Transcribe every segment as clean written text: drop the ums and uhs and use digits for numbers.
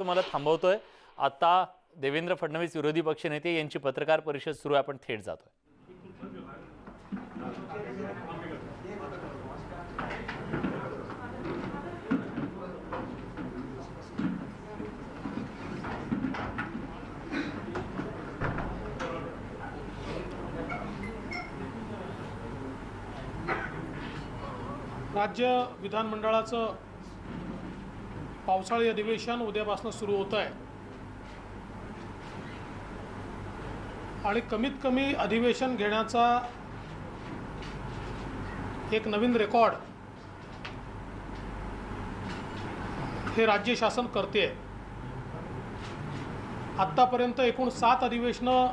तुम्हाला थांबवतोय। आता देवेंद्र फडणवीस विरोधी पक्षनेते यांची पत्रकार परिषद सुरू आहे, आपण थेट जातोय। राज्य विधानमंडळाचं पावसाळी अधिवेशन उद्यापासून सुरू होत आहे आणि कमीत कमी अधिवेशन घेण्याचा एक नवीन रेकॉर्ड हे राज्य शासन करते। आत्तापर्यंत एकूण 7 अधिवेशनं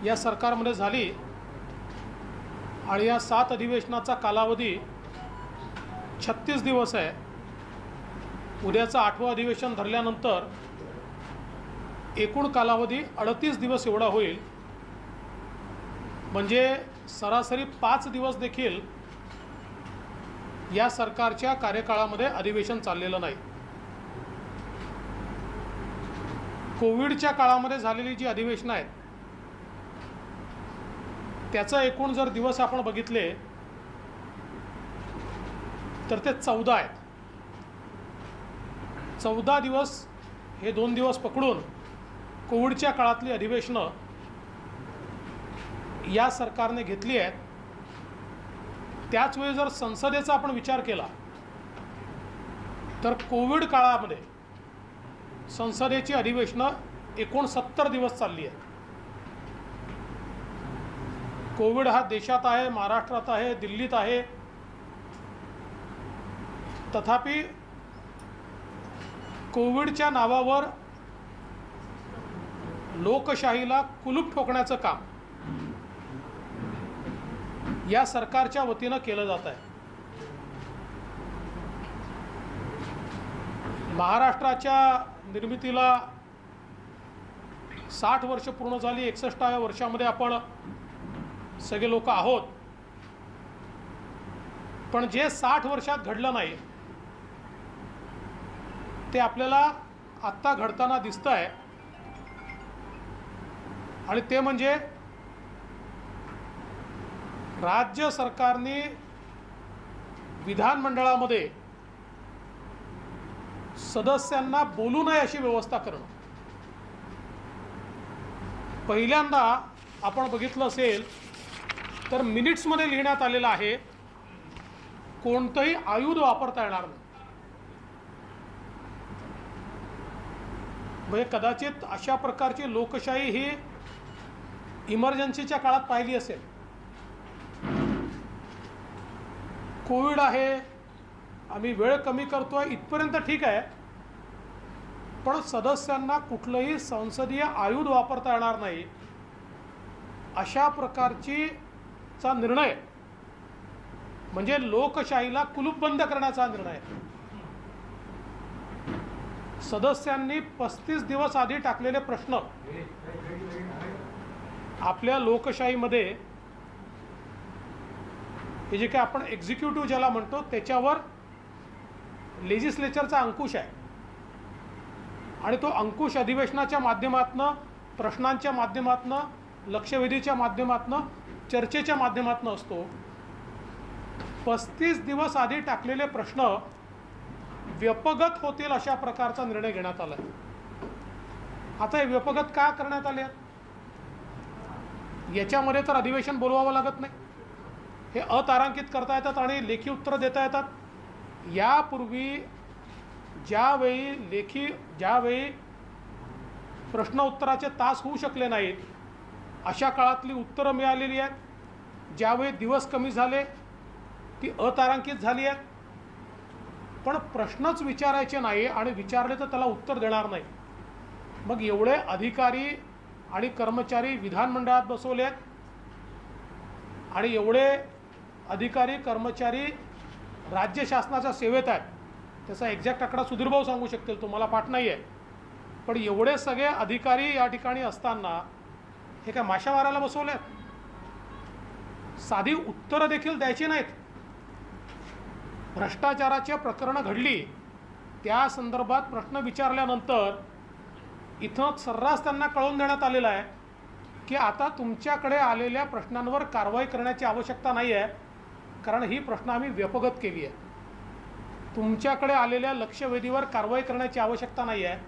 या सरकारमध्ये झाली आणि या 7 अधिवेशनाचा कालावधी 36 दिवस आहे। उद्याचं 8वं अधिवेशन धरल्यानंतर एकूण कालावधी 38 दिवस एवढा होईल। म्हणजे सरासरी 5 दिवस देखील या सरकारच्या कार्यकाळामध्ये अधिवेशन चाललेलं नाही। कोविडच्या काळामध्ये झालेली जी अधिवेशनं आहेत त्याचा एकूण जर दिवस आपण बघितले तर ते 14 आहेत। 14 दिवस हे 2 दिवस पकडून कोविडच्या काळातली अधिवेशनं या सरकारने घेतली आहेत। त्याच वेळी जर संसदेचा आपण विचार केला तर कोविड काळामध्ये संसदेची अधिवेशनं एकूण 70 दिवस चालली आहेत। कोविड हा देशात आहे, महाराष्ट्रात आहे, दिल्लीत आहे, तथापि कोविडच्या नावावर लोकशाहीला कुलूप ठोकण्याचं काम या सरकारच्या वतीनं केलं जात आहे। महाराष्ट्राच्या निर्मितीला 60 वर्ष पूर्ण झाली। 61व्या वर्षामध्ये आपण सगळे लोक आहोत, पण जे 60 वर्षात घडलं नाही ते आपल्याला आत्ता घडताना दिसतंय आणि ते म्हणजे राज्य सरकारने विधानमंडळामध्ये सदस्यांना बोलू नये अशी व्यवस्था करणं। पहिल्यांदा आपण बघितलं असेल तर मिनिट्समध्ये लिहिण्यात आलेलं आहे कोणतंही आयुध वापरता येणार नाही। म्हणजे कदाचित अशा प्रकारची लोकशाही ही इमर्जन्सीच्या काळात पाहिली असेल। कोविड आहे, आम्ही वेळ कमी करतोय इथपर्यंत ठीक आहे, पण सदस्यांना कुठलंही संसदीय आयुध वापरता येणार नाही अशा प्रकारचा निर्णय म्हणजे लोकशाहीला कुलूपबंद करण्याचा निर्णय सदस्यांनी 35 दिवस आधी टाकलेले प्रश्न आपल्या लोकशाहीमध्ये हे जे काय आपण एक्झिक्युटिव्ह ज्याला म्हणतो त्याच्यावर लेजिस्लेचरचा अंकुश आहे आणि तो अंकुश अधिवेशनाच्या माध्यमातनं, प्रश्नांच्या माध्यमातनं, लक्षवेधीच्या माध्यमातनं, चर्चेच्या माध्यमातनं असतो। 35 दिवस आधी टाकलेले प्रश्न व्यपगत होतील अशा प्रकारचा निर्णय घेण्यात आला आहे। आता हे व्यपगत का करण्यात आले आहेत? याच्यामध्ये तर अधिवेशन बोलवावं लागत नाही, हे अतारांकित करता येतात आणि लेखी उत्तरं देता येतात। यापूर्वी ज्यावेळी प्रश्न उत्तराचे तास होऊ शकले नाहीत अशा काळातली उत्तरं मिळालेली आहेत। ज्यावेळी दिवस कमी झाले ती अतारांकित झाली आहेत, पण प्रश्नच विचारायचे नाही आणि विचारले तर त्याला उत्तर देणार नाही। मग एवढे अधिकारी आणि कर्मचारी विधानमंडळात बसवले आहेत आणि एवढे अधिकारी कर्मचारी राज्य शासनाच्या सेवेत आहेत। त्याचा एक्झॅक्ट आकडा सुधीरभाऊ सांगू शकतील, तुम्हाला पाठ नाही आहे, पण एवढे सगळे अधिकारी या ठिकाणी असताना हे काय माशा मारायला बसवले आहेत? साधी उत्तरं देखील द्यायची नाहीत। भ्रष्टाचाराची प्रकरणं घडली त्या संदर्भात प्रश्न विचारल्यानंतर इथं सर्रास त्यांना कळवून देण्यात आलेलं आहे की आता तुमच्याकडे आलेल्या प्रश्नांवर कारवाई करण्याची आवश्यकता नाही आहे, कारण ही प्रश्न आम्ही व्यपगत केली आहे. तुमच्याकडे आलेल्या लक्षवेधीवर कारवाई करण्याची आवश्यकता नाही आहे,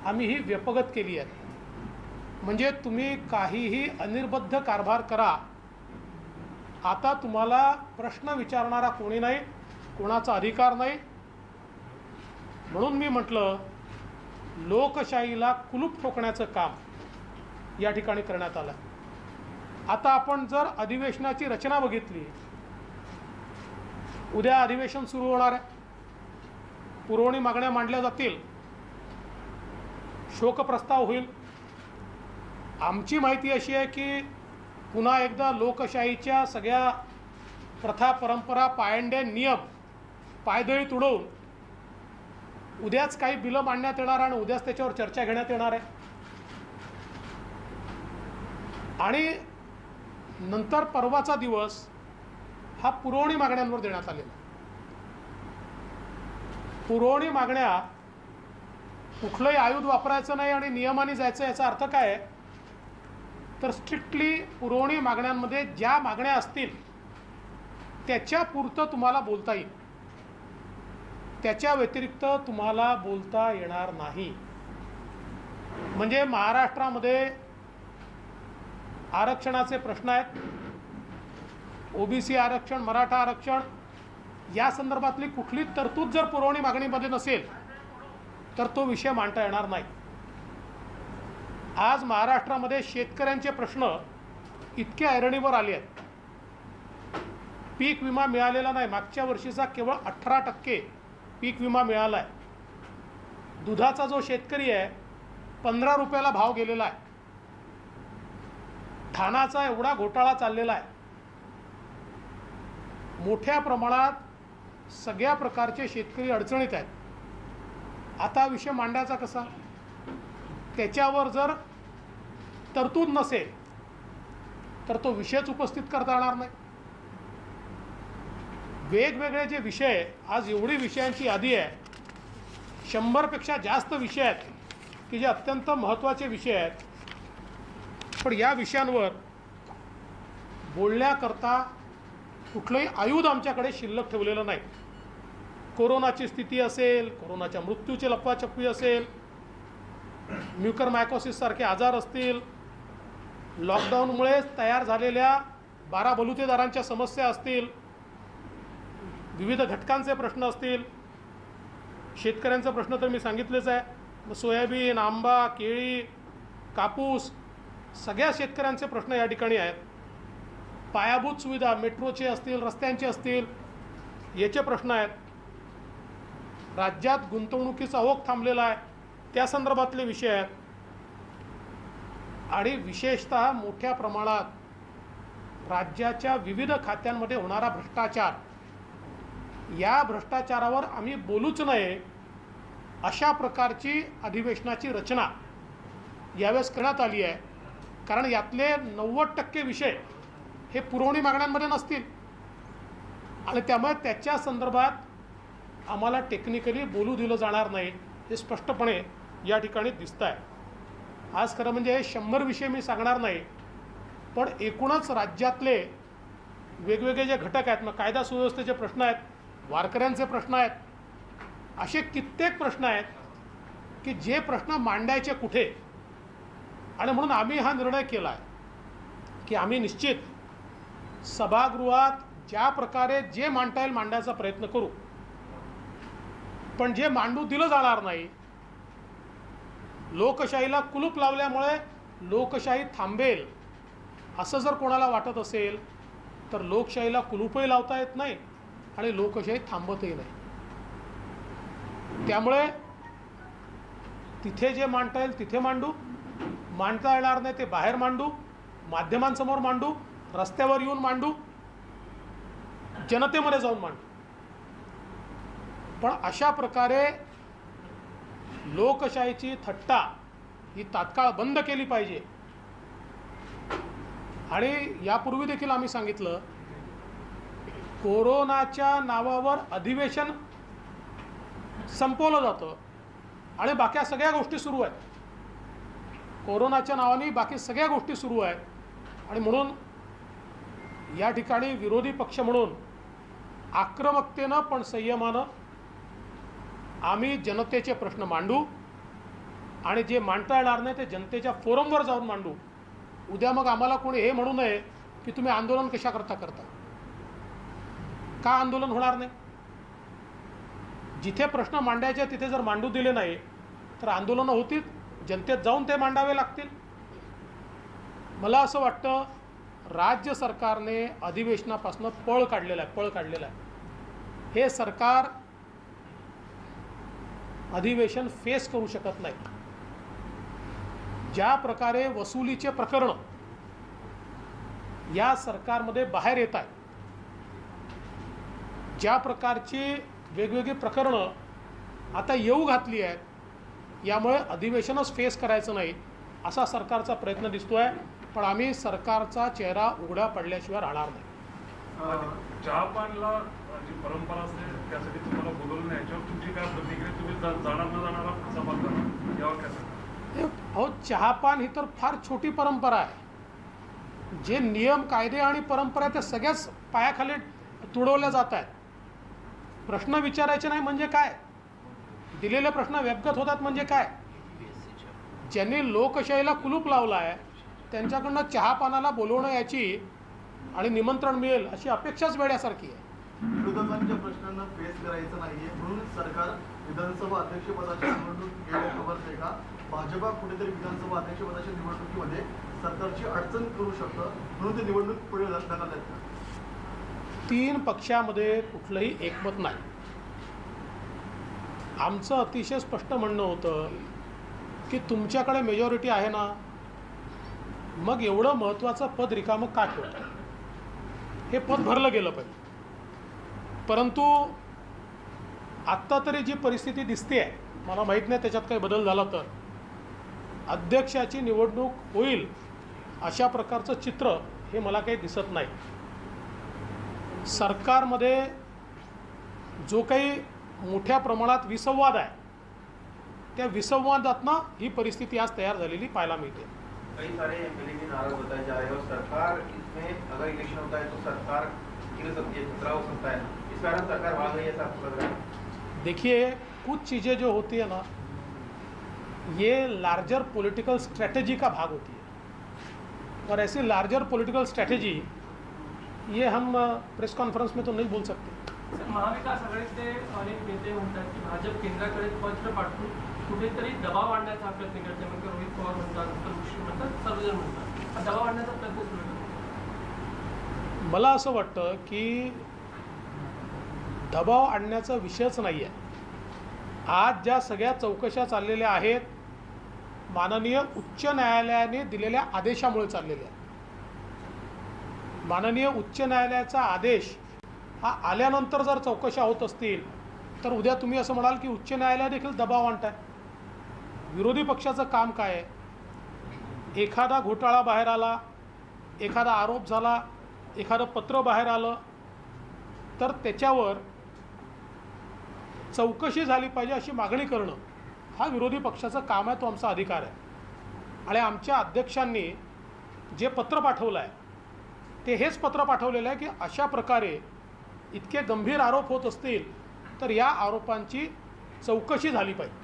आम्ही ही व्यपगत केली आहे. म्हणजे तुम्ही काहीही अनिर्बद्ध कारभार करा, आता तुम्हाला प्रश्न विचारणारा कोणी नाही, कोणाचा अधिकार नाही. म्हणून मी म्हटलं लोकशाहीला कुलूप ठोकण्याचं काम या ठिकाणी करण्यात आलं. आता आपण जर अधिवेशनाची रचना बघितली, उद्या अधिवेशन सुरू होणार आहे, पुरवणी मागण्या मांडल्या जातील, शोकप्रस्ताव होईल. आमची माहिती अशी आहे की पुन्हा एकदा लोकशाहीच्या सगळ्या प्रथा परंपरा पायंड्या नियम पायदळी तुडवून उद्याच काही बिलं मांडण्यात येणार आणि उद्याच त्याच्यावर चर्चा घेण्यात येणार आहे. आणि नंतर परवाचा दिवस हा पुरवणी मागण्यांवर देण्यात आलेला. पुरवणी मागण्या कुठलंही आयुध वापरायचं नाही आणि नियमाने जायचं, याचा अर्थ काय आहे तर स्ट्रिक्टली पुरवणी मागण्यांमध्ये ज्या मागण्या असतील त्याच्यापुरतं तुम्हाला बोलता येईल, त्याच्या व्यतिरिक्त तुम्हाला बोलता येणार नाही. म्हणजे महाराष्ट्रामध्ये आरक्षणाचे प्रश्न आहेत, ओबीसी आरक्षण, मराठा आरक्षण, या संदर्भातली कुठली तरतूद जर पुरवणी मागणीमध्ये नसेल तर तो विषय मांडता येणार नाही. आज महाराष्ट्रामध्ये शेतकऱ्यांचे प्रश्न इतके ऐरणीवर आले आहेत. पीक विमा मिळालेला नाही, मागच्या वर्षीचा केवळ 18% पीक विमा मिळाला आहे. दुधाचा जो शेतकरी आहे 15 रुपयाला भाव गेलेला आहे. धानाचा एवढा घोटाळा चाललेला आहे. मोठ्या प्रमाणात सगळ्या प्रकारचे शेतकरी अडचणीत आहेत. आता विषय मांडायचा कसा, त्याच्यावर जर तरतूद नसेल तर तो विषयच उपस्थित करता येणार नाही. वेगवेगळे जे विषय, आज एवढी विषयांची यादी आहे, 100पेक्षा जास्त विषय आहेत की जे अत्यंत महत्त्वाचे विषय आहेत. पण या विषयांवर बोलण्याकरता कुठलंही आयुध आमच्याकडे शिल्लक ठेवलेलं नाही. कोरोनाची स्थिती असेल, कोरोनाच्या मृत्यूची लपवाछपवी असेल, म्युकरमायकोसिस सारखे आजार असतील, लॉकडाऊनमुळे तयार झालेल्या 12 बलुतेदारांच्या समस्या असतील, विविध घटकांचे प्रश्न असतील, शेतकऱ्यांचा प्रश्न तर मी सांगितलेच आहे. सोयाबीन, आंबा, केळी, कापूस, सगळ्या शेतकऱ्यांचे प्रश्न या ठिकाणी आहेत. पायाभूत सुविधा, मेट्रोचे असतील, रस्त्यांचे असतील, याचे प्रश्न आहेत. राज्यात गुंतवणुकीचा ओघ थांबलेला आहे, त्या संदर्भातले विषय आहेत. आणि विशेषतः मोठ्या प्रमाणात राज्याच्या विविध खात्यांमध्ये होणारा भ्रष्टाचार, या भ्रष्टाचारावर आम्ही बोलूच नये अशा प्रकारची अधिवेशनाची रचना यावेळेस करण्यात आली आहे. कारण यातले 90% विषय हे पुरवणी मागण्यांमध्ये नसतील आणि त्यामुळे त्याच्या संदर्भात आम्हाला टेक्निकली बोलू दिलं जाणार नाही, हे स्पष्टपणे या ठिकाणी दिसतं आहे. आज खरं म्हणजे हे 100 विषय मी सांगणार नाही, पण एकूणच राज्यातले वेगवेगळे जे घटक आहेत, मग कायदा सुव्यवस्थेचे प्रश्न आहेत, वारकऱ्यांचे प्रश्न आहेत, असे कित्येक प्रश्न आहेत की जे प्रश्न मांडायचे कुठे. आणि म्हणून आम्ही हा निर्णय केला आहे की आम्ही निश्चित सभागृहात ज्या प्रकारे जे मांडता येईल मांडायचा प्रयत्न करू, पण जे मांडू दिलं जाणार नाही. लोकशाहीला कुलूप लावल्यामुळे लोकशाही थांबेल असं जर कोणाला वाटत असेल तर लोकशाहीला कुलूपही लावता येत नाही आणि लोकशाही थांबतही नाही. त्यामुळे तिथे जे मांडता येईल तिथे मांडू, मांडता येणार नाही ते बाहेर मांडू, माध्यमांसमोर मांडू, रस्त्यावर येऊन मांडू, जनतेमध्ये जाऊन मांडू. पण अशा प्रकारे लोकशाहीची थट्टा ही तात्काळ बंद केली पाहिजे. आणि यापूर्वी देखील आम्ही सांगितलं, कोरोनाच्या नावावर अधिवेशन संपवलं जातं आणि बाकी सगळ्या गोष्टी सुरू आहेत. कोरोनाच्या नावाने बाकी सगळ्या गोष्टी सुरू आहेत आणि म्हणून या ठिकाणी विरोधी पक्ष म्हणून आक्रमकतेनं पण संयमानं आम्ही जनतेचे प्रश्न मांडू आणि जे मांडता येणार नाही ते जनतेच्या फोरमवर जाऊन मांडू. उद्या मग आम्हाला कोणी हे म्हणू नये की तुम्ही आंदोलन कशा करता. का आंदोलन होणार नाही? जिथे प्रश्न मांडायचे तिथे जर मांडू दिले नाही तर आंदोलनं होतील, जनतेत जाऊन ते मांडावे लागतील. मला असं वाटतं राज्य सरकारने अधिवेशनापासून पळ काढलेला आहे. हे सरकार अधिवेशन फेस करू शकत नाही. ज्या प्रकारे वसुलीचे प्रकरण या सरकारमध्ये बाहेर येत आहे, ज्या प्रकारची वेगवेगळी प्रकरणं आता येऊ घातली आहेत, यामुळे अधिवेशनच फेस करायचं नाही असा सरकारचा प्रयत्न दिसतोय. पण आम्ही सरकारचा चेहरा उघडा पडल्याशिवाय राहणार नाही. चहापानला जी परंपरा असते त्यासाठी तुम्हाला बोलवलं नाही, याच्यावर तुमची काय प्रतिक्रिया? तुम्ही जाणार न जाणारा सभा करा यावर काय सांगा? अहो, चहापान ही तर फार छोटी परंपरा आहे. जे नियम कायदे आणि परंपरा त्या सगळ्याच पायाखाली तुडवल्या जात आहेत. प्रश्न विचारायचे नाही म्हणजे काय? दिलेले प्रश्न व्यवगत होतात म्हणजे काय? ज्यांनी लोकशाहीला कुलूप लावला आहे त्यांच्याकडनं चहापानाला बोलवणं याची आणि निमंत्रण मिळेल अशी अपेक्षाच वेड्यासारखी आहे. विरोधकांच्या प्रश्नांना फेस करायचं नाहीये म्हणून सरकार विधानसभा अध्यक्षपदाची निवडणूक घेण्यास समर्थ का? भाजपा कुठेतरी विधानसभा अध्यक्षपदाच्या निवडणुकीमध्ये सरकारची अडचण करू शकतं म्हणून ते निवडणूक पुढे ढकलतात का? 3 पक्षामध्ये कुठलंही एकमत नाही. आमचं अतिशय स्पष्ट म्हणणं होतं की तुमच्याकडे मेजॉरिटी आहे ना, मग एवढं महत्त्वाचं पद रिकामं का ठेवतं? हे पद भरलं गेलं पाहिजे. परंतु आत्ता तरी जी परिस्थिती दिसते आहे, मला माहीत नाही त्याच्यात काही बदल झाला तर, अध्यक्षाची निवडणूक होईल अशा प्रकारचं चित्र हे मला काही दिसत नाही. सरकारमध्ये जो काही मोठ्या प्रमाणात विसंवाद आहे त्या विसंवादातनं ही परिस्थिती आज तयार झालेली पाहायला मिळते. कई सारे एमएलए भी नाराज बताए जा रहे हैं और सरकार इसमें अगर इलेक्शन होता है तो सरकार गिर सकती है, खतरा हो सकता है. इस कारण सरकार भाग रही है, ऐसा आपको लग रहा है? देखिए, कुछ चीज़ें जो होती है ना, ये लार्जर पॉलिटिकल स्ट्रेटजी का भाग होती है और ऐसी लार्जर पॉलिटिकल स्ट्रेटजी ये हम प्रेस कॉन्फ्रेंस में तो नहीं बोल सकते. महाविकास आघाडीचे अनेक नेते म्हणतात की भाजप केंद्राकडे पत्र पाठवून कुठेतरी दबाव आणण्याचा प्रयत्न करते. म्हणजे रोहित पवार म्हणतात, मुख्यमंत्री म्हणतात, सर्वजण म्हणतात हा दबाव आणण्याचा प्रयत्न सुरू आहे. मला असं वाटतं की दबाव आणण्याचा विषयच नाही आहे. आज ज्या सगळ्या चौकशा चाललेल्या आहेत माननीय उच्च न्यायालयाने दिलेल्या आदेशामुळे चाललेल्या आहेत. माननीय उच्च न्यायालयाचा आदेश हा आल्यानंतर जर चौकशा होत असतील तर उद्या तुम्ही असं म्हणाल की उच्च न्यायालय देखील दबाव आणताय. विरोधी पक्षाचं काम काय आहे? एखादा घोटाळा बाहेर आला, एखादा आरोप झाला, एखादं पत्र बाहेर आलं तर त्याच्यावर चौकशी झाली पाहिजे अशी मागणी करणं हा विरोधी पक्षाचं काम आहे, तो आमचा अधिकार आहे. आणि आमच्या अध्यक्षांनी जे पत्र पाठवलं आहे ते हेच पत्र पाठवलेलं आहे की अशा प्रकारे इतके गंभीर आरोप होत असतील तर या आरोपांची चौकशी झाली पाहिजे.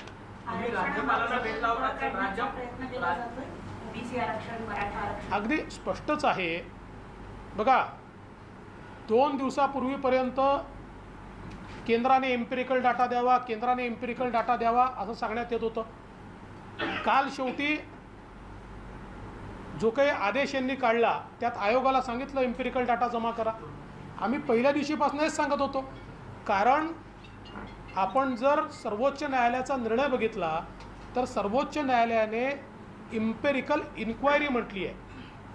तुम्ही राज्यपालांना भेटला होता तर अगदी स्पष्टच आहे. बघा, 2 दिवसापूर्वीपर्यंत केंद्राने एम्पिरिकल डाटा द्यावा, केंद्राने एम्पिरिकल डाटा द्यावा असं सांगण्यात येत होतं. काल शेवटी जो काही आदेश यांनी काढला त्यात आयोगाला सांगितलं एम्पिरिकल डाटा जमा करा. आम्ही पहिल्या दिवशीपासूनच सांगत होतो, कारण आपण जर सर्वोच्च न्यायालयाचा निर्णय बघितला तर सर्वोच्च न्यायालयाने इम्पेरिकल इन्क्वायरी म्हटली आहे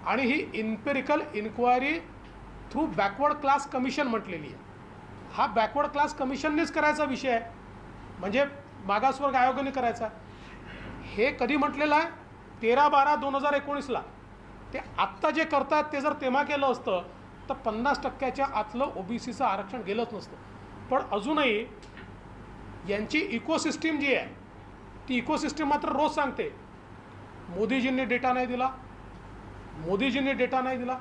आणि ही empirical inquiry through backward class commission म्हटलेली आहे. हा बॅकवर्ड क्लास कमिशननेच करायचा विषय आहे, म्हणजे मागासवर्ग आयोगाने करायचा. हे कधी म्हटलेलं आहे? 13/12/2019ला. ते आत्ता जे करतात ते जर तेव्हा केलं असतं तर 50% आतलं OBCचं आरक्षण गेलंच नसतं. पण अजूनही यांची इकोसिस्टीम जी आहे ती इकोसिस्टीम मात्र रोज सांगते मोदीजींनी डेटा नाही दिला, मोदीजींनी डेटा नाही दिला.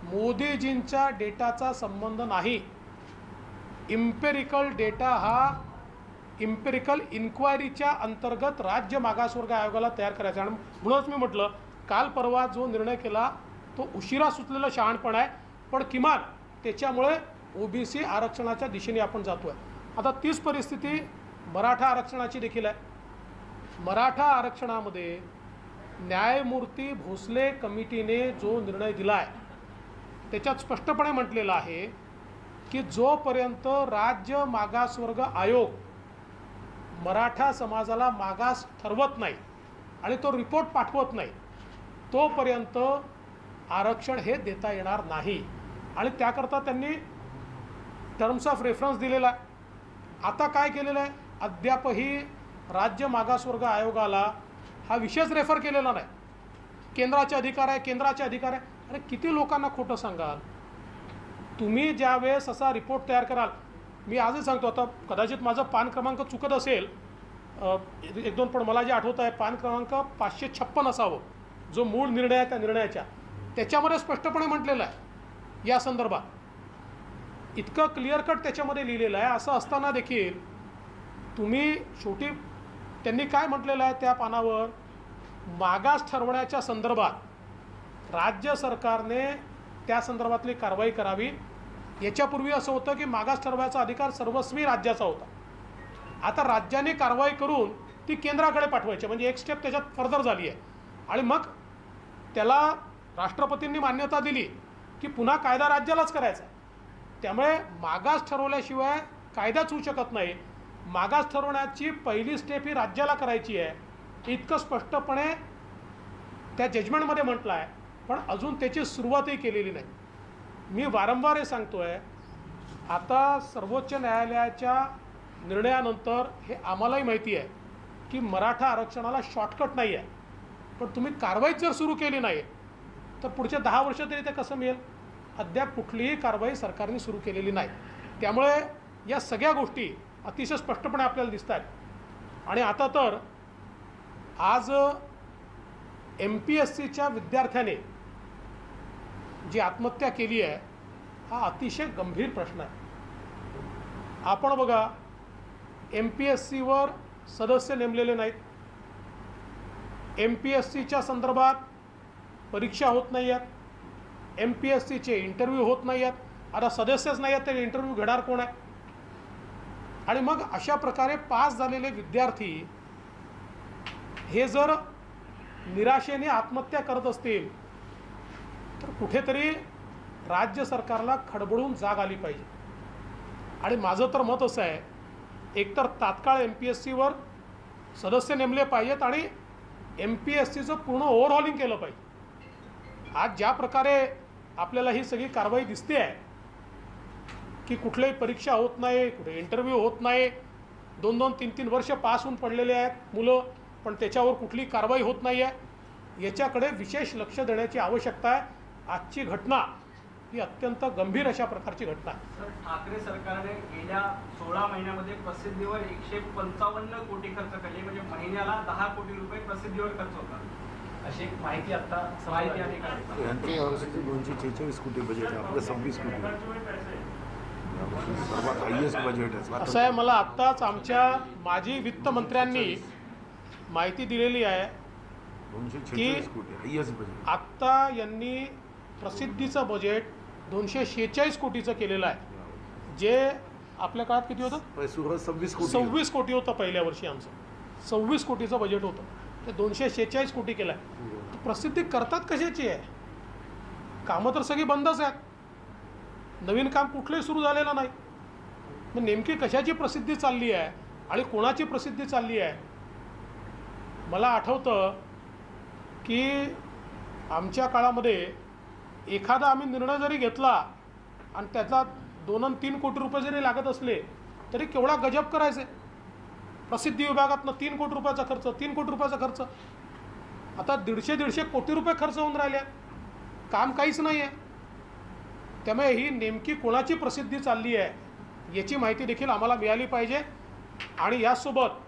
मोदीजींच्या डेटाचा संबंध नाही. इम्पेरिकल डेटा हा इम्पेरिकल इन्क्वायरीच्या अंतर्गत राज्य मागासवर्ग आयोगाला तयार करायचा. आणि म्हणूनच मी म्हटलं काल परवा जो निर्णय केला तो उशिरा सुचलेला शहाणपण आहे, पण किमान त्याच्यामुळे ओबीसी आरक्षणाच्या दिशेने आपण जातो आहे. आता तीच परिस्थिती मराठा आरक्षणाची देखील आहे. मराठा आरक्षणामध्ये न्यायमूर्ती भोसले कमिटीने जो निर्णय दिला आहे त्याच्यात स्पष्टपणे म्हटलेलं आहे की जोपर्यंत राज्य मागासवर्ग आयोग मराठा समाजाला मागास ठरवत नाही आणि तो रिपोर्ट पाठवत नाही तोपर्यंत आरक्षण हे देता येणार नाही. आणि त्याकरता त्यांनी टर्म्स ऑफ रेफरन्स दिलेला आहे. आता काय केलेलं आहे, अद्यापही राज्य मागासवर्ग आयोगाला हा विषयच रेफर केलेला नाही. केंद्राचे अधिकार आहे, केंद्राचे अधिकार आहे. अरे किती लोकांना खोटं सांगाल तुम्ही. ज्यावेळेस असा रिपोर्ट तयार कराल, मी आजच सांगतो, आता कदाचित माझं पान क्रमांक चुकत असेल एक दोन, पण मला जे आठवत आहे पान क्रमांक 556 असावं, जो मूळ निर्णय आहे त्या निर्णयाच्या त्याच्यामध्ये स्पष्टपणे म्हटलेलं आहे या संदर्भात. इतकं क्लिअर कट त्याच्यामध्ये लिहिलेलं आहे. असं असताना देखील तुम्ही शेवटी त्यांनी काय म्हटलेलं आहे त्या पानावर, मागास ठरवण्याच्या संदर्भात राज्य सरकारने त्या संदर्भातली कारवाई करावी. याच्यापूर्वी असं होतं की मागास ठरवायचा अधिकार सर्वस्वी राज्याचा होता. आता राज्याने कारवाई करून ती केंद्राकडे पाठवायची, म्हणजे एक स्टेप त्याच्यात फर्दर झाली आहे. आणि मग त्याला राष्ट्रपतींनी मान्यता दिली की पुन्हा कायदा राज्यालाच करायचा. त्यामुळे मागास ठरवल्याशिवाय कायदाच होऊ शकत नाही. मागास ठरवण्याची पहिली स्टेप ही राज्याला करायची आहे, इतकं स्पष्टपणे त्या जजमेंटमध्ये म्हटलं आहे. पण अजून त्याची सुरुवातही केलेली नाही. मी वारंवार हे सांगतो आहे, आता सर्वोच्च न्यायालयाच्या निर्णयानंतर हे आम्हालाही माहिती आहे की मराठा आरक्षणाला शॉर्टकट नाही आहे. पण तुम्ही कारवाईच जर सुरू केली नाही तर पुढचे 10 वर्ष तरी ते कसं मिळेल. अद्याप कुठलीही कारवाई सरकारने सुरू केलेली नाही. त्यामुळे या सगळ्या गोष्टी अतिशय स्पष्टपणे आपल्याला दिसत आहेत. आणि आता तर आज MPSCच्या विद्यार्थ्याने जी आत्महत्या केली आहे हा अतिशय गंभीर प्रश्न आहे. आपण बघा, MPSCवर सदस्य नेमलेले नाहीत, MPSCच्या संदर्भात परीक्षा होत नाही आहेत, MPSCचे इंटरव्ह्यू होत नाही आहेत. आता सदस्यच नाही आहेत तर इंटरव्ह्यू घेणार कोण आहे. आणि मग अशा प्रकारे पास झालेले विद्यार्थी हे जर निराशेने आत्महत्या करत असतील तर कुठेतरी राज्य सरकारला खडबडून जाग आली पाहिजे. आणि माझं तर मत असं आहे, एकतर तात्काळ MPSCवर सदस्य नेमले पाहिजेत आणि MPSCचं पूर्ण ओव्हरहॉलिंग केलं पाहिजे. आज ज्या प्रकारे आपल्याला ही सगळी कारवाई दिसते आहे की कुठल्याही परीक्षा होत नाही, कुठे इंटरव्ह्यू होत नाही, 2-2, 3-3 वर्ष पास होऊन पडलेले आहेत मुलं, पण त्याच्यावर कुठली कारवाई होत नाही आहे. याच्याकडे विशेष लक्ष देण्याची आवश्यकता आहे. आजची घटना ही अत्यंत गंभीर अशा प्रकारची घटना आहे. सर, ठाकरे सरकारने गेल्या 16 महिन्यामध्ये प्रसिद्धीवर 155 कोटी खर्च केले, म्हणजे महिन्याला 10 कोटी रुपये प्रसिद्धीवर खर्च होता, अशी एक माहिती आता माहिती आणि यांच्या यावर्षीचे 246 कोटी बजेट आहे, आपलं 26 कोटी सर्वात हायएस्ट बजेट आहे. असं आहे, मला आत्ताच आमच्या माजी वित्तमंत्र्यांनी माहिती दिलेली आहे 246 कोटी हायएस्ट बजेट. आत्ता यांनी प्रसिद्धीचं बजेट 246 कोटीचं केलेलं आहे, जे आपल्या काळात किती होतं, सुरुवात 26 कोटी 26 कोटी होतं पहिल्या वर्षी आमचं. 26 कोटीचं बजेट होतं, ते 246 कोटी केलं आहे. प्रसिद्धी करतात कशाची आहे, कामं तर सगळी बंदच आहेत, नवीन काम कुठलंही सुरू झालेलं नाही. मग नेमकी कशाची प्रसिद्धी चालली आहे आणि कोणाची प्रसिद्धी चालली आहे. मला आठवतं की आमच्या काळामध्ये एखादा आम्ही निर्णय जरी घेतला आणि त्यातला 2-3 कोटी रुपये जरी लागत असले तरी केवढा गजब करायचे. प्रसिद्धी विभागातनं 3 कोटी रुपयाचा खर्च, 3 कोटी रुपयाचा खर्च. आता 150 कोटी रुपये खर्च होऊन राहिले, काम काहीच नाही आहे. त्यामुळे ही नेमकी कोणाची प्रसिद्धी चालली आहे याची माहिती देखील आम्हाला मिळाली पाहिजे. आणि यासोबत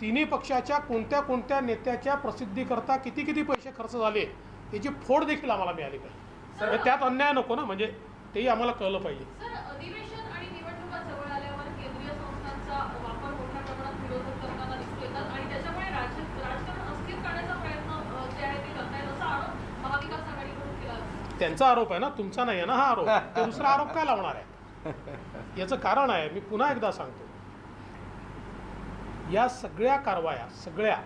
तिन्ही पक्षाच्या कोणत्या कोणत्या नेत्याच्या प्रसिद्धीकरता किती किती पैसे खर्च झाले याची फोड देखील आम्हाला मिळाली पाहिजे. म्हणजे त्यात अन्याय नको ना, म्हणजे तेही आम्हाला कळलं पाहिजे. सर, अधिवेशन आणि निवडणुका जवळ आल्यावर केंद्रीय संस्थांचा वापर मोठ्या प्रमाणात विरोधक करताना दिसून येतात आणि त्याच्यामुळे राजकारण अस्थिर करण्याचा प्रयत्न जे आहे ते करतायत असा आरोप महाविकास आघाडीकडून केला जातो. त्यांचा आरोप आहे ना, तुमचा नाही आहे ना हा आरोप. ते दुसरा आरोप काय लावणार आहे? याचं कारण आहे, मी पुन्हा एकदा सांगतो, या सगळ्या कारवाया सगळ्या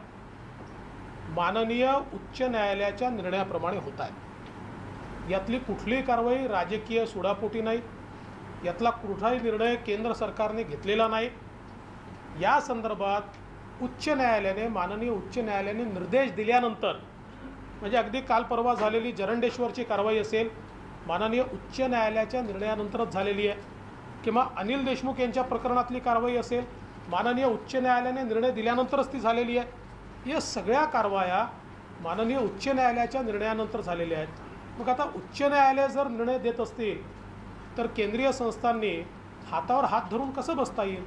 माननीय उच्च न्यायालयाच्या निर्णयाप्रमाणे होत आहेत. यातली कुठलीही कारवाई राजकीय सुडापोटी नाही, यातला कुठलाही निर्णय केंद्र सरकारने घेतलेला नाही. या संदर्भात उच्च न्यायालयाने माननीय उच्च न्यायालयाने निर्देश दिल्यानंतर, म्हणजे अगदी काल परवा झालेली जरंडेश्वरची कारवाई असेल, माननीय उच्च न्यायालयाच्या निर्णयानंतरच झालेली आहे, किंवा अनिल देशमुख यांच्या प्रकरणातली कारवाई असेल, माननीय उच्च न्यायालयाने निर्णय दिल्यानंतरच ती झालेली आहे. या सगळ्या कारवाया माननीय उच्च न्यायालयाच्या निर्णयानंतर झालेल्या आहेत. मग आता उच्च न्यायालय जर निर्णय देत असतील तर केंद्रीय संस्थांनी हातावर हात धरून कसं बसता येईल?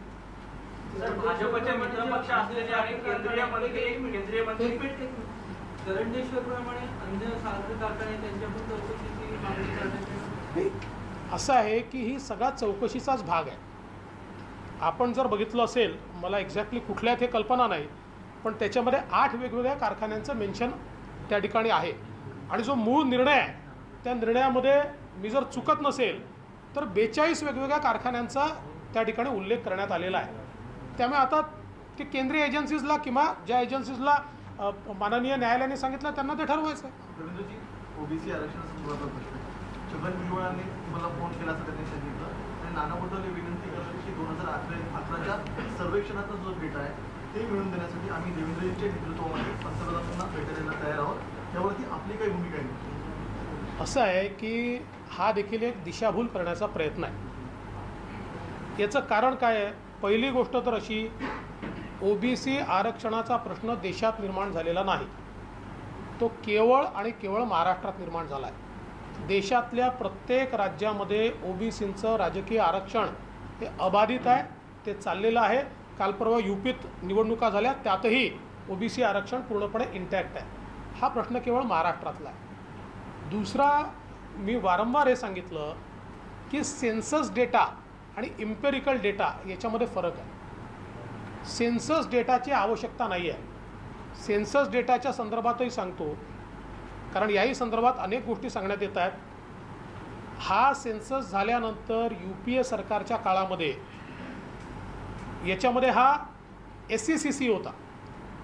सर, भाजपचे मित्रपक्ष असलेले आणि केंद्रीय मंत्री गरंडेश्वरप्रमाणे अन्य साखर कारखाने त्यांच्या पण चौकशीची मागणी करण्याची असं आहे की ही सगळा चौकशीचाच भाग आहे. आपण जर बघितलं असेल, मला एक्झॅक्टली कुठल्यात हे कल्पना नाही, पण त्याच्यामध्ये 8 वेगवेगळ्या कारखान्यांचं मेन्शन त्या ठिकाणी आहे. आणि जो मूळ निर्णय आहे त्या निर्णयामध्ये मी जर चुकत नसेल तर 42 वेगवेगळ्या कारखान्यांचा त्या ठिकाणी उल्लेख करण्यात आलेला आहे. त्यामुळे आता ते केंद्रीय एजन्सीजला किंवा ज्या एजन्सीजला माननीय न्यायालयाने सांगितलं त्यांना ते ठरवायचं आहे. रवींद्रजी, ओबीसी आरक्षणासंदर्भातला प्रश्न आहे. छगन भुजबळांनी तुम्हाला फोन केला असं त्यांनी सांगितलं आणि नाना पटोले विनंती करत की 2011च्या सर्वेक्षणाचा जो डेटा आहे ते मिळवून देण्यासाठी आम्ही देवेंद्रजींच्या नेतृत्वामध्ये पंतप्रधानांना भेटायला तयार आहोत. यावरती आपली काही भूमिका आहे? असं आहे की हा देखील एक दिशाभूल करण्याचा प्रयत्न आहे. याचं कारण काय आहे? पहिली गोष्ट तर अशी, ओबीसी आरक्षणाचा प्रश्न देशात निर्माण झालेला नाही, तो केवळ आणि केवळ महाराष्ट्रात निर्माण झाला आहे. देशातल्या प्रत्येक राज्यामध्ये ओबीसींचं राजकीय आरक्षण हे अबाधित आहे, ते चाललेलं आहे. काल परवा यूपीत निवडणुका झाल्या, त्यातही ओबीसी आरक्षण पूर्णपणे इंटॅक्ट आहे. हा प्रश्न केवळ महाराष्ट्रातला आहे. दुसरा, मी वारंवार हे सांगितलं की सेन्सस डेटा आणि इम्पेरिकल डेटा याच्यामध्ये फरक आहे. सेन्सस डेटाची आवश्यकता नाही आहे. सेन्सस डेटाच्या संदर्भातही सांगतो, कारण याही संदर्भात अनेक गोष्टी सांगण्यात येत आहेत. हा सेन्सस झाल्यानंतर UPA सरकारच्या काळामध्ये याच्यामध्ये हा SECC होता,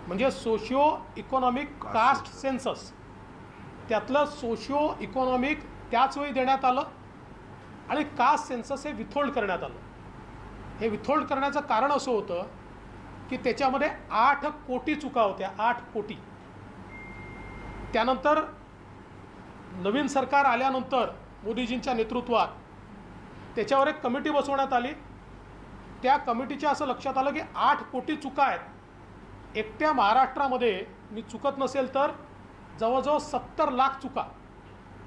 म्हणजे सोशिओ इकॉनॉमिक कास्ट सेन्सस. त्यातलं सोशिओ इकॉनॉमिक त्याचवेळी देण्यात आलं आणि कास्ट सेन्सस हे विथहोल्ड करण्यात आलं. हे विथहोल्ड करण्याचं कारण असं होतं की त्याच्यामध्ये 8 कोटी चुका होत्या, 8 कोटी. त्यानंतर नवीन सरकार आल्यानंतर मोदीजींच्या नेतृत्वात त्याच्यावर एक कमिटी बसवण्यात आली. त्या कमिटीच्या असं लक्षात आलं की 8 कोटी चुका आहेत. एकट्या महाराष्ट्रामध्ये मी चुकत नसेल तर जवळजवळ 70 लाख चुका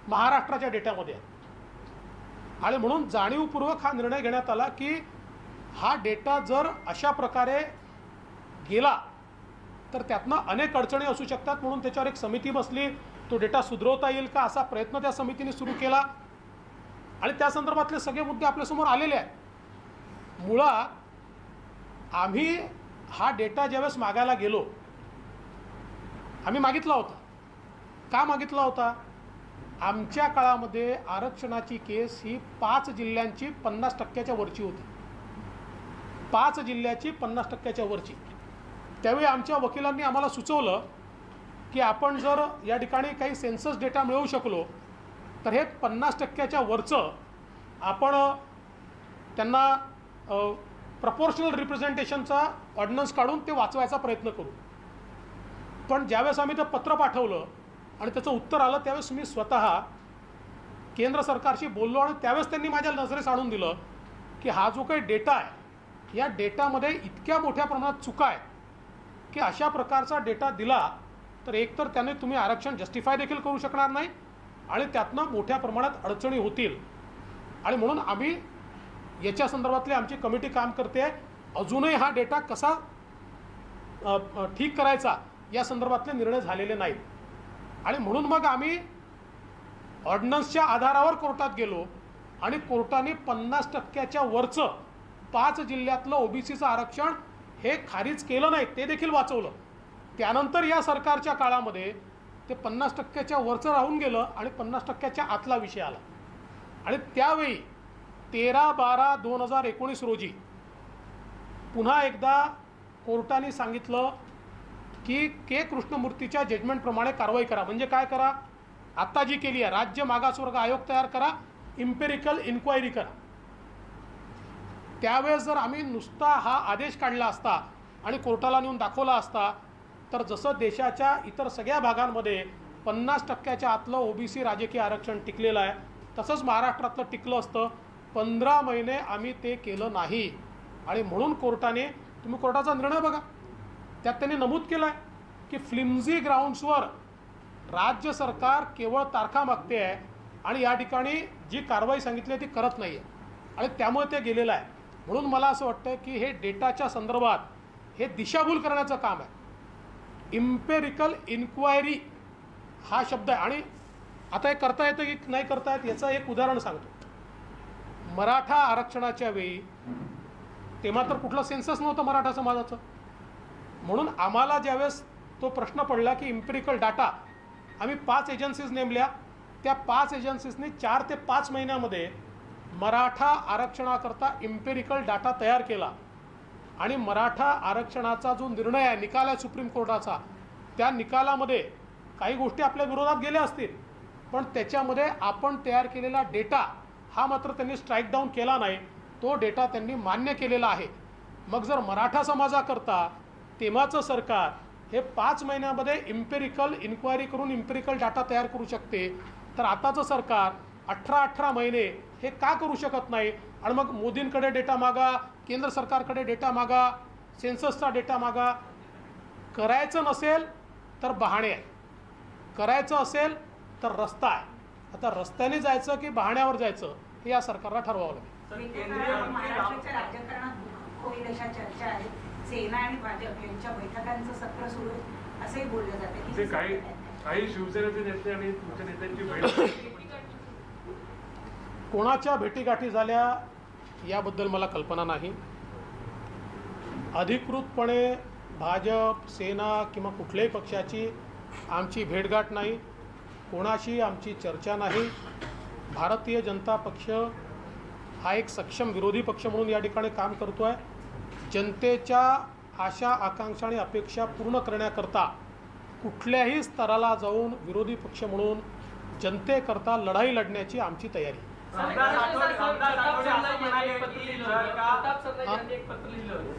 महाराष्ट्राच्या डेटामध्ये आहेत. आणि म्हणून जाणीवपूर्वक हा निर्णय घेण्यात आला की हा डेटा जर अशा प्रकारे गेला तर त्यातनं अनेक अडचणी असू शकतात. म्हणून त्याच्यावर एक समिती बसली, तो डेटा सुधारवता येईल का असा प्रयत्न त्या समितीने सुरू केला आणि त्या संदर्भातले सगळे मुद्दे आपल्यासमोर आलेले आहेत. मुळात आम्ही हा डेटा ज्यावेळेस मागायला गेलो, आम्ही मागितला होता. का मागितला होता? आमच्या काळामध्ये आरक्षणाची केस ही 5 जिल्ह्यांची 50% वरची होती. 5 जिल्ह्याची 50% वरची. त्यावेळी आमच्या वकिलांनी आम्हाला सुचवलं की आपण जर या ठिकाणी काही सेन्सस डेटा मिळवू शकलो तर हे 50% वरचं आपण त्यांना प्रपोर्शनल रिप्रेझेंटेशनचा ऑर्डिनन्स काढून ते वाचवायचा प्रयत्न करू. पण ज्यावेळेस आम्ही ते पत्र पाठवलं आणि त्याचं उत्तर आलं त्यावेळेस मी स्वतः केंद्र सरकारशी बोललो आणि त्यावेळेस त्यांनी माझ्या नजरेस आणून दिलं की हा जो काही डेटा आहे या डेटामध्ये इतक्या मोठ्या प्रमाणात चुका आहेत की अशा प्रकारचा डेटा दिला तर एकतर त्याने तुम्ही आरक्षण जस्टिफाय देखील करू शकणार नाही आणि त्यातनं मोठ्या प्रमाणात अडचणी होतील. आणि म्हणून आम्ही याच्या संदर्भातली आमची कमिटी काम करते. अजूनही हा डेटा कसा ठीक करायचा या संदर्भातले निर्णय झालेले नाहीत आणि म्हणून मग आम्ही ऑर्डिनन्सच्या आधारावर कोर्टात गेलो आणि कोर्टाने 50% वरचं 5 जिल्ह्यातलं ओबीसीचं आरक्षण हे खारिज केलं नाही, ते देखील वाचवलं. त्यानंतर या सरकारच्या काळामध्ये ते 50% वरचं राहून गेलं आणि 50% आतला विषय आला आणि त्यावेळी 13/12/2019 रोजी पुन्हा एकदा कोर्टाने सांगितलं की के कृष्णमूर्तीच्या जजमेंटप्रमाणे कारवाई करा. म्हणजे काय करा, आत्ता जी केली आहे, राज्य मागासवर्ग आयोग तयार करा, इम्पेरिकल इन्क्वायरी करा. त्यावेळेस जर आम्ही नुसता हा आदेश काढला असता आणि कोर्टाला नेऊन दाखवला असता तर जसं देशाच्या इतर सगळ्या भागांमध्ये 50% आतलं ओबीसी राजकीय आरक्षण टिकलेलं आहे तसंच महाराष्ट्रातलं टिकलं असतं. 15 महिने आम्ही ते केलं नाही आणि म्हणून कोर्टाने, तुम्ही कोर्टाचा निर्णय बघा, त्यात त्यांनी नमूद केलं आहे की फ्लिम्झी ग्राउंड्सवर राज्य सरकार केवळ तारखा मागते आहे आणि या ठिकाणी जी कारवाई सांगितली आहे ती करत नाही आहे आणि त्यामुळे ते गेलेलं आहे. म्हणून मला असं वाटतं की हे डेटाच्या संदर्भात हे दिशाभूल करण्याचं काम आहे. इम्पेरिकल इन्क्वायरी हा शब्द आहे आणि आता हे करता येतं की नाही करता येत याचं एक उदाहरण सांगतो. मराठा आरक्षणाच्या वेळी तेव्हा तर कुठलं सेन्सस नव्हतं मराठा समाजाचं, म्हणून आम्हाला ज्यावेळेस तो प्रश्न पडला की इम्पेरिकल डाटा, आम्ही 5 एजन्सीज नेमल्या. त्या 5 एजन्सीजनी 4 ते 5 महिन्यामध्ये मराठा आरक्षणाकरता इम्पेरिकल डाटा तयार केला आणि मराठा आरक्षणाचा जो निर्णय आहे, निकाल आहे सुप्रीम कोर्टाचा, त्या निकालामध्ये काही गोष्टी आपल्या विरोधात गेल्या असतील पण त्याच्यामध्ये आपण तयार केलेला डेटा हा मात्र त्यांनी स्ट्राईक डाऊन केला नाही, तो डेटा त्यांनी मान्य केलेला आहे. मग जर मराठा समाजाकरता तेव्हाचं सरकार हे 5 महिन्यामध्ये इम्पेरिकल इन्क्वायरी करून इम्पेरिकल डाटा तयार करू शकते तर आताचं सरकार 18 महिने हे का करू शकत नाही. आणि मग मोदींकडे डेटा मागा, केंद्र सरकारकडे डेटा मागा, सेन्ससचा डेटा मागा. करायचं नसेल तर बहाणे आहे, करायचं असेल तर रस्ता आहे. आता रस्त्याने जायचं की बहाण्यावर जायचं हे या सरकारला ठरवावं लागेल. महाराष्ट्राच्या राजकारणात होईल अशा चर्चा आहेत. सेना आणि भाजप यांच्या बैठकांचं सत्र सुरू असंही बोललं जातं ते काही शिवसेनेचे नेते आणि तुमच्या नेत्यांची भेट कोणाच्या भेटीगाठी झाल्या याबद्दल मला कल्पना नाही. अधिकृतपणे भाजप, सेना किंवा कुठल्याही पक्षाची आमची भेटगाठ नाही, कोणाशी आमची चर्चा नाही. भारतीय जनता पक्ष हा एक सक्षम विरोधी पक्ष म्हणून या ठिकाणी काम करतो आहे. जनतेच्या आशा, आकांक्षा आणि अपेक्षा पूर्ण करण्याकरता कुठल्याही स्तराला जाऊन विरोधी पक्ष म्हणून जनतेकरता लढाई लढण्याची आमची तयारी. एक पत्र लिहिलं होतं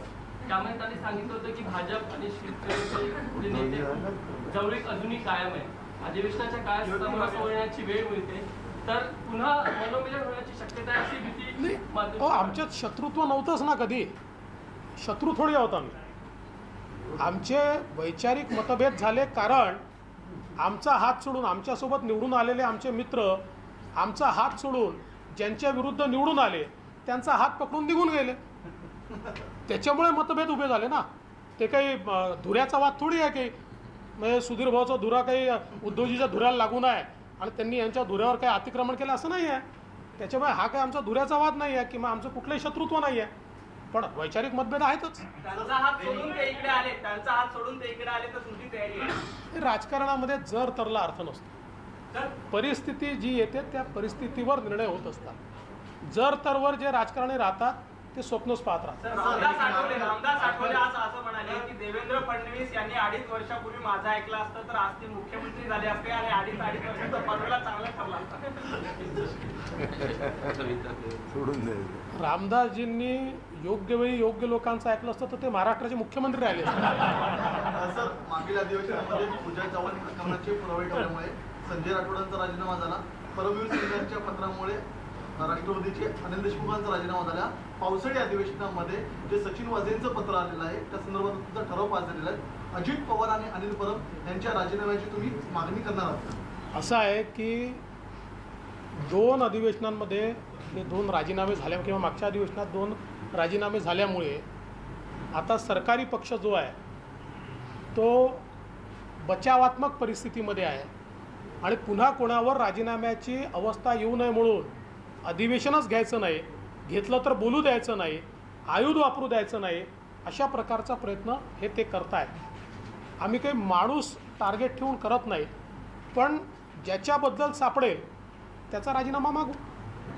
त्यामध्ये त्यांनी सांगितलं होतं की भाजप आणि शिवसेनेचे नेते जवळीक अजूनही कायम आहे. अधिवेशनाच्या काळात समोरण्याची वेळ मिळते तर पुन्हा मनोमिलन होण्याची शक्यता आहे अशी भीती. आमच्यात शत्रुत्व नव्हतंच ना, कधी शत्रू थोडी आहोत आम्ही. आमचे वैचारिक मतभेद झाले कारण आमचा हात सोडून, आमच्यासोबत निवडून आलेले आमचे मित्र आमचा हात सोडून ज्यांच्या विरुद्ध निवडून आले त्यांचा हात पकडून निघून गेले. त्याच्यामुळे मतभेद उभे झाले ना. ते काही धुऱ्याचा वाद थोडी आहे की म्हणजे सुधीर भाऊचा धुरा काही उद्धवजीच्या धुऱ्याला लागून आहे आणि त्यांनी यांच्या धुऱ्यावर काही अतिक्रमण केलं असं नाही आहे. त्याच्यामुळे हा काही आमचा धुऱ्याचा वाद नाही आहे किंवा आमचं कुठलंही शत्रुत्व नाही आहे, पण वैचारिक मतभेद आहेतच. त्यांचा हात सोडून ते इकडे आले, त्यांचा हात सोडून ते इकडे आले तर तुमची तयारी आहे. राजकारणामध्ये जर तरला अर्थ नसतो. परिस्थिती जी येते त्या परिस्थितीवर निर्णय होत असतात. जर तरवर जे राजकारणी राहतात ते स्वप्नच पाहत राहतात. रामदास आठवले आज असं म्हणाले की देवेंद्र फडणवीस यांनी 2.5 वर्षापूर्वी माझं ऐकलं असतं तर आज ते मुख्यमंत्री झाले असते आणि 2.5 वर्षाचा फॉर्म्युला चांगला ठरला असता. रामदासजींनी योग्य वेळी योग्य लोकांचं ऐकलं असतं तर ते महाराष्ट्राचे मुख्यमंत्री राहिले असते. सर, मागील अधिवेशनामध्ये पूजा चव्हाण प्रकरणाचे पुरावे ठेवल्यामुळे संजय राठोडांचा राजीनामा झाला. परमवीर सिंगांच्या पत्रामुळे राष्ट्रवादीचे अनिल देशमुखांचा राजीनामा झाला. पावसाळी अधिवेशनामध्ये जे सचिन वाझेंचं पत्र आलेलं आहे त्या संदर्भात तुमचा ठराव पास झालेला आहे. अजित पवार आणि अनिल परब यांच्या राजीनाम्याची तुम्ही मागणी करणार आहात. असं आहे की 2 अधिवेशनांमध्ये हे 2 राजीनामे झाल्या किंवा मागच्या अधिवेशनात 2 राजीनामे झाल्यामुळे आता सरकारी पक्ष जो आहे तो बचावात्मक परिस्थितीमध्ये आहे आणि पुन्हा कोणावर राजीनाम्याची अवस्था येऊ नये म्हणून अधिवेशनच घ्यायचं नाही, घेतलं तर बोलू द्यायचं नाही, आयुध वापरू द्यायचं नाही, अशा प्रकारचा प्रयत्न हे ते करतायत. आम्ही काही माणूस टार्गेट ठेवून करत नाही, पण ज्याच्याबद्दल सापडेल त्याचा राजीनामा मागू.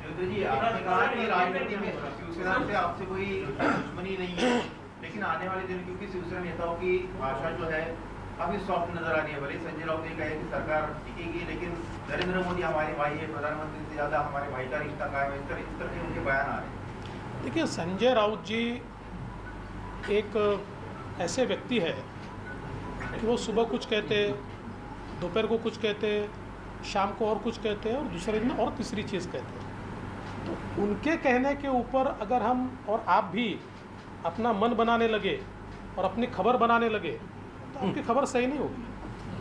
योगेश जी, आपने कहा कि राजनीति में शिवसेना से आपसे कोई दुश्मनी नहीं है, लेकिन आने वाले दिन क्योंकि शिवसेना नेताओं की भाषा जो है काफी सॉफ्ट नजर आ रही है. भले संजय राउत ने कहा कि सरकार टिकेगी, लेकिन नरेंद्र मोदी हमारे भाई है, प्रधानमंत्री से ज़्यादा हमारे भाई का रिश्ता कायम है, इस तरह के उनके बयान आ रहे हैं. देखिए, संजय राउत जी एक ऐसे व्यक्ति है कि वो सुबह कुछ कहते, दोपहर को कुछ कहते, शाम को और कुछ कहते हैं और दूसरे दिन और तीसरी चीज़ कहते हैं. तो उनके कहने के ऊपर अगर हम और आप भी अपना मन बनाने लगे और अपनी खबर बनाने लगे तो आपकी खबर सही नहीं होगी.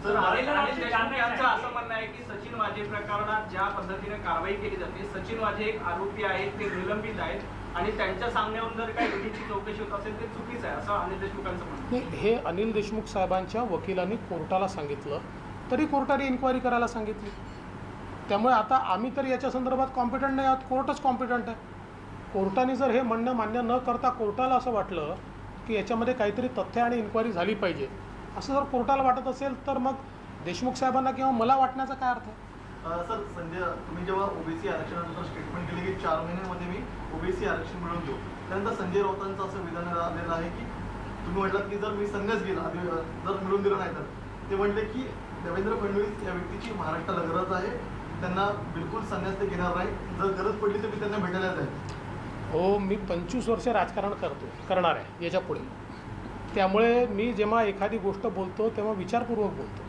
तर अनिल देशमुख यांचं असं म्हणणं आहे की सचिन वाझे प्रकरणात ज्या पद्धतीने कारवाई केली जाते, सचिन वाझे एक आरोपी आहेत, ते निलंबित आहेत आणि त्यांच्या सांगण्यावरून जर काही ईडीची चौकशी होत असेल ते चुकीचं आहे, असं अनिल देशमुखांचं म्हणणं आहे. हे अनिल देशमुख साहेबांच्या वकिलांनी कोर्टाला सांगितलं, तरी कोर्टाने इन्क्वायरी करायला सांगितली. त्यामुळे आता आम्ही तर याच्या संदर्भात कॉम्पिटंट नाही आहोत, कोर्टच कॉम्पिटंट आहे. कोर्टाने जर हे म्हणणं मान्य न करता कोर्टाला असं वाटलं की याच्यामध्ये काहीतरी तथ्य आणि इन्क्वायरी झाली पाहिजे, असं जर कोर्टाला वाटत असेल तर मग देशमुख साहेबांना किंवा मला वाटण्याचा काय अर्थ आहे. सर, संजय, तुम्ही जेव्हा ओबीसी आरक्षणानंतर स्टेटमेंट केले की 4 महिन्यामध्ये मी ओबीसी आरक्षण मिळवून देऊ, त्यानंतर संजय राऊतांचं असं विधान आलेलं आहे की तुम्ही म्हटलात की जर मी संन्यास गेला, जर मिळवून दिलं नाही तर ते म्हटले की देवेंद्र फडणवीस या व्यक्तीची महाराष्ट्राला गरज आहे, त्यांना बिलकुल संन्यास ते घेणार नाही, जर गरज पडली तर मी त्यांना भेटायला जाईल. हो, मी 25 वर्ष राजकारण करणार आहे याच्या पुढे. त्यामुळे मी जेव्हा एखादी गोष्ट बोलतो तेव्हा विचारपूर्वक बोलतो.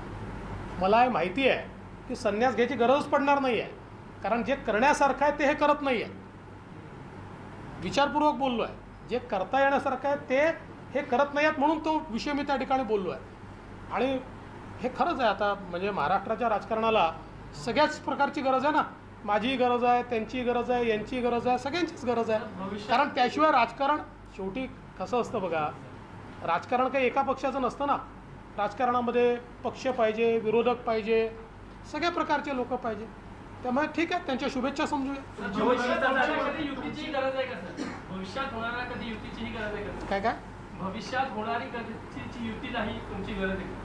मला हे माहिती आहे की संन्यास घ्यायची गरजच पडणार नाही आहे, कारण जे करण्यासारखं आहे ते हे करत नाही आहे. विचारपूर्वक बोललो आहे. जे करता येण्यासारखं आहे ते हे करत नाही आहेत म्हणून तो विषय मी त्या ठिकाणी बोललो आहे. आणि हे खरंच आहे, आता म्हणजे महाराष्ट्राच्या राजकारणाला सगळ्याच प्रकारची गरज आहे ना. माझीही गरज आहे, त्यांचीही गरज आहे, यांचीही गरज आहे, सगळ्यांचीच गरज आहे. कारण त्याशिवाय राजकारण शेवटी कसं असतं बघा, राजकारण काही एका पक्षाचं नसतं ना. राजकारणामध्ये पक्ष पाहिजे, विरोधक पाहिजे, सगळ्या प्रकारचे लोक पाहिजे. त्यामुळे ठीक आहे, त्यांच्या शुभेच्छा समजूया. भविष्यात होणाऱ्या कधी युतीची गरज आहे का सर? भविष्यात होणाऱ्या कधी युतीचीही गरज आहे का? काय काय भविष्यात होणारी कधीची युतीलाही तुमची गरज आहे का?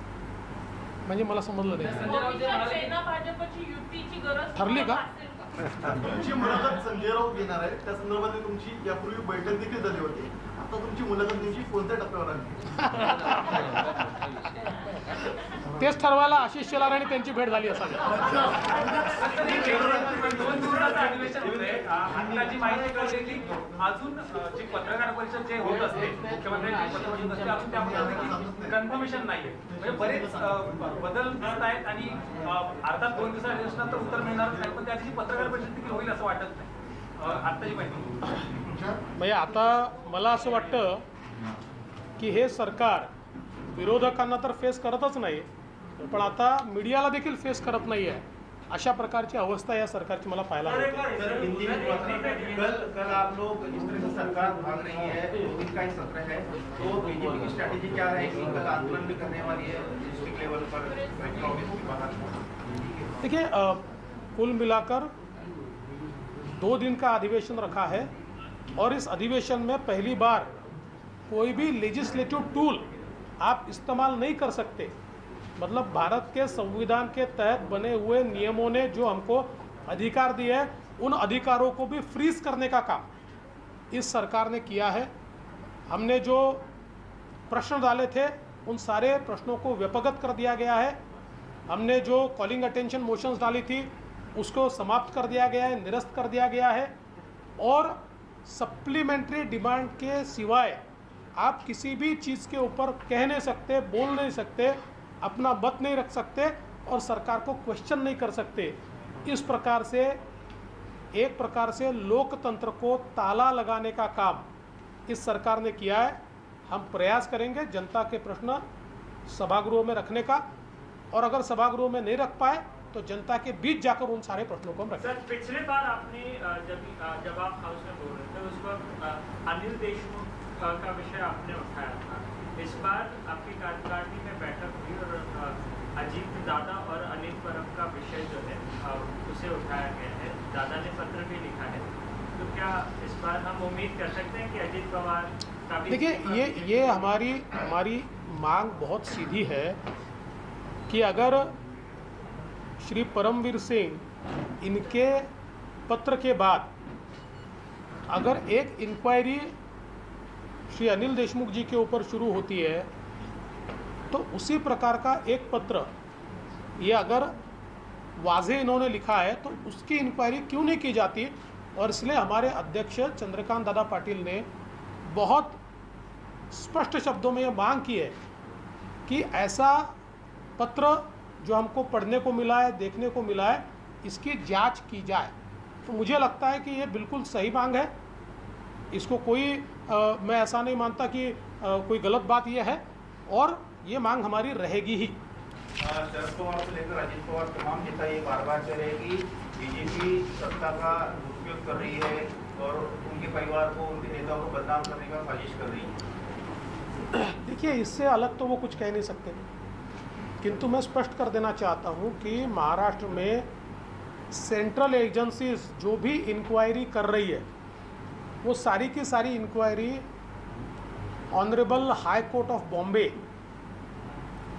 म्हणजे मला समजलं नाही. संजय राऊत जे म्हणाले की सेना भाजपची युतीची गरज ठरली का? तुमची मुलाखत संजय राऊत घेणार आहे, त्या संदर्भात तुमची यापूर्वी बैठक देखील झाली होती. आता तुमची मुलाखत तुमची कोणत्या टप्प्यावर आली? तेच ठरवायला आशिष शेलार आणि त्यांची भेट झाली असावी. आत्ताची माहिती कळली की अजून जी पत्रकार परिषद जे होत असते, मुख्यमंत्र्यांची पत्रकार परिषद असते, अजून त्यामध्ये कन्फर्मेशन नाहीये. म्हणजे बरेच बदल दिसत आहेत आणि अर्थात 2 दिवसानंतर उत्तर मिळणार नाही, पण त्याची पत्रकार परिषद देखील होईल असं वाटत नाही. आत्ताची माहिती म्हणजे आता मला असं वाटतं की हे सरकार विरोधकांना तर फेस करतच नाही, पण आता मीडियाला देखील फेस करत नाही आहे. अशा प्रकारची अवस्था या सरकारची मला पाहायला मिळते. सर, हिंदी में कल आप लोग जिस तरह से सरकार भाग रही है, 2 दिन का ही सत्र है, तो बीजेपी की स्ट्रैटेजी क्या रहेगी? कल आंदोलन भी करने वाली है डिस्ट्रिक्ट लेवल पर, कलेक्टर ऑफिस के बाहर. देखिए, कुल मिलाकर 2 दिन का अधिवेशन रखा है और इस अधिवेशन में पहली बार कोई भी लेजिस्लेटिव टूल आप इस्तेमाल नहीं कर सकते. मतलब भारत के संविधान के तहत बने हुए नियमों ने जो हमको अधिकार दिए हैं, उन अधिकारों को भी फ्रीज करने का काम इस सरकार ने किया है. हमने जो प्रश्न डाले थे उन सारे प्रश्नों को व्यपगत कर दिया गया है. हमने जो कॉलिंग अटेंशन मोशंस डाली थी उसको समाप्त कर दिया गया है, निरस्त कर दिया गया है. और सप्लीमेंट्री डिमांड के सिवाय आप किसी भी चीज़ के ऊपर कह नहीं सकते, बोल नहीं सकते, अपना मत नहीं रख सकते और सरकार को क्वेश्चन नहीं कर सकते. इस प्रकार से एक प्रकार से लोकतंत्र को ताला लगाने का काम इस सरकार ने किया है. हम प्रयास करेंगे जनता के प्रश्न सभागृह में रखने का, और अगर सभागृह में नहीं रख पाए तो जनता के बीच जाकर उन सारे प्रश्नों को हम रखें. सर, पिछले बार आपने जब आप हाउस में बोल रहे थे उस वक्त अनिल देशमुख का विषय आपने उठाया था। इस बार आपकी कार्यकारिणी में बैठक हुई और अजीत दादा और अनिल परब का विषय जो है उसे उठाया गया है। दादा ने पत्र भी लिखा है, तो क्या इस बार हम उम्मीद कर सकते हैं कि अजीत पवार का भी? देखिए, ये हमारी मांग बहुत सीधी है कि अगर श्री परमवीर सिंह इनके पत्र के बाद अगर एक इंक्वायरी श्री अनिल देशमुख जी के ऊपर शुरू होती है तो उसी प्रकार का एक पत्र ये अगर वाज़े इन्होंने लिखा है तो उसकी इंक्वायरी क्यों नहीं की जाती। और इसलिए हमारे अध्यक्ष चंद्रकांत दादा पाटिल ने बहुत स्पष्ट शब्दों में ये मांग की है कि ऐसा पत्र जो हमको पढ़ने को मिला है, देखने को मिला है, इसकी जांच की जाए। तो मुझे लगता है कि ये बिल्कुल सही मांग है। इसको कोई मैं ऐसा नहीं मानता कि कोई गलत बात ये है, और ये मांग हमारी रहेगी ही। शरद पवार से लेकर अजित पवार तमाम नेता ये बार बार कह रहे हैं कि बीजेपी सत्ता का दुरुपयोग कर रही है और उनके परिवार को, उनके नेताओं को बदनाम करने का साजिश कर रही है। देखिए, इससे अलग तो वो कुछ कह नहीं सकते, किंतु मैं स्पष्ट कर देना चाहता हूँ कि महाराष्ट्र में सेंट्रल एजेंसीज जो भी इंक्वायरी कर रही है वो सारी की सारी inquiry honourable high court of Bombay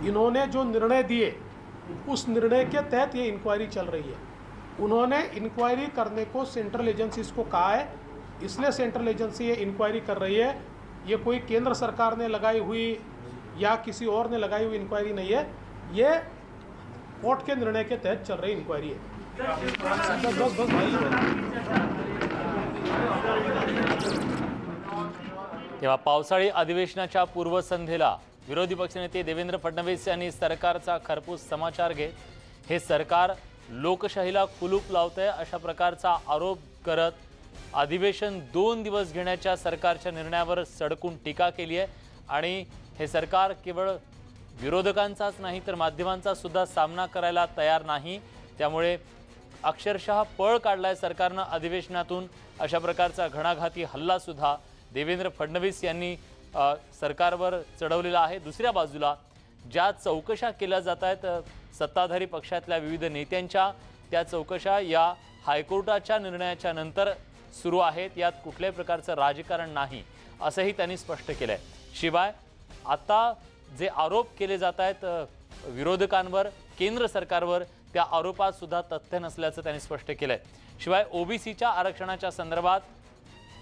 इन्होंने जो निर्णय दिए उस निर्णय के तहत ये इंक्वायरी चल रही है। उन्होंने इंक्वायरी करने को सेंट्रल एजेंसीज को कहा है, इसलिए सेंट्रल एजेंसी ये इंक्वायरी कर रही है। ये कोई केंद्र सरकार ने लगाई हुई या किसी और ने लगाई हुई इंक्वायरी नहीं है, ये कोर्ट के निर्णय के तहत चल रही इंक्वायरी है। बस तेव्हा पावसाळी अधिवेशनाच्या पूर्वसंध्येला विरोधी पक्षनेते देवेंद्र फडणवीस यांनी सरकारचा खरपूस समाचार घेत हे सरकार लोकशाहीला कुलूप लावतंय अशा प्रकारचा आरोप करत अधिवेशन 2 दिवस घेण्याच्या सरकारच्या निर्णयावर सडकून टीका केली आहे। आणि हे सरकार केवळ विरोधकांचाच नाही तर माध्यमांचा सुद्धा सामना करायला तयार नाही, त्यामुळे अक्षरशः पळ काढलाय सरकारनं अधिवेशनातून। अशा प्रकारचा घणाघाती हल्ला सुद्धा देवेंद्र फडणवीस यांनी सरकारवर चढवलेला आहे। दुसऱ्या बाजूला ज्या चौकशा केल्या जात आहेत सत्ताधारी पक्षातल्या विविध नेत्यांच्या, त्या चौकशा या हायकोर्टाच्या निर्णयाच्या नंतर सुरू आहेत। यात कुठल्याही प्रकारचं राजकारण नाही असंही त्यांनी स्पष्ट केलंय। शिवाय आता जे आरोप केले जात आहेत विरोधकांवर, केंद्र सरकारवर, त्या आरोपात सुद्धा तथ्य नसल्याचं त्यांनी स्पष्ट केलंय। शिवाय ओबीसीच्या आरक्षणाच्या संदर्भात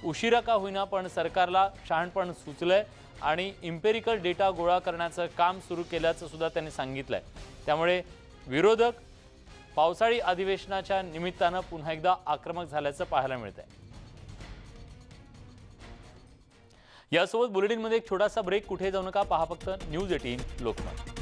उशिरा का होईना पण सरकारला शहाणपण सुचलंय आणि इम्पेरिकल डेटा गोळा करण्याचं काम सुरू केल्याचं सुद्धा त्यांनी सांगितलंय। त्यामुळे विरोधक पावसाळी अधिवेशनाच्या निमित्तानं पुन्हा एकदा आक्रमक झाल्याचं पाहायला मिळतंय। यासोबत बुलेटिनमध्ये एक छोटासा ब्रेक, कुठे जाऊ नका, पहा फक्त न्यूज 18 लोकमत।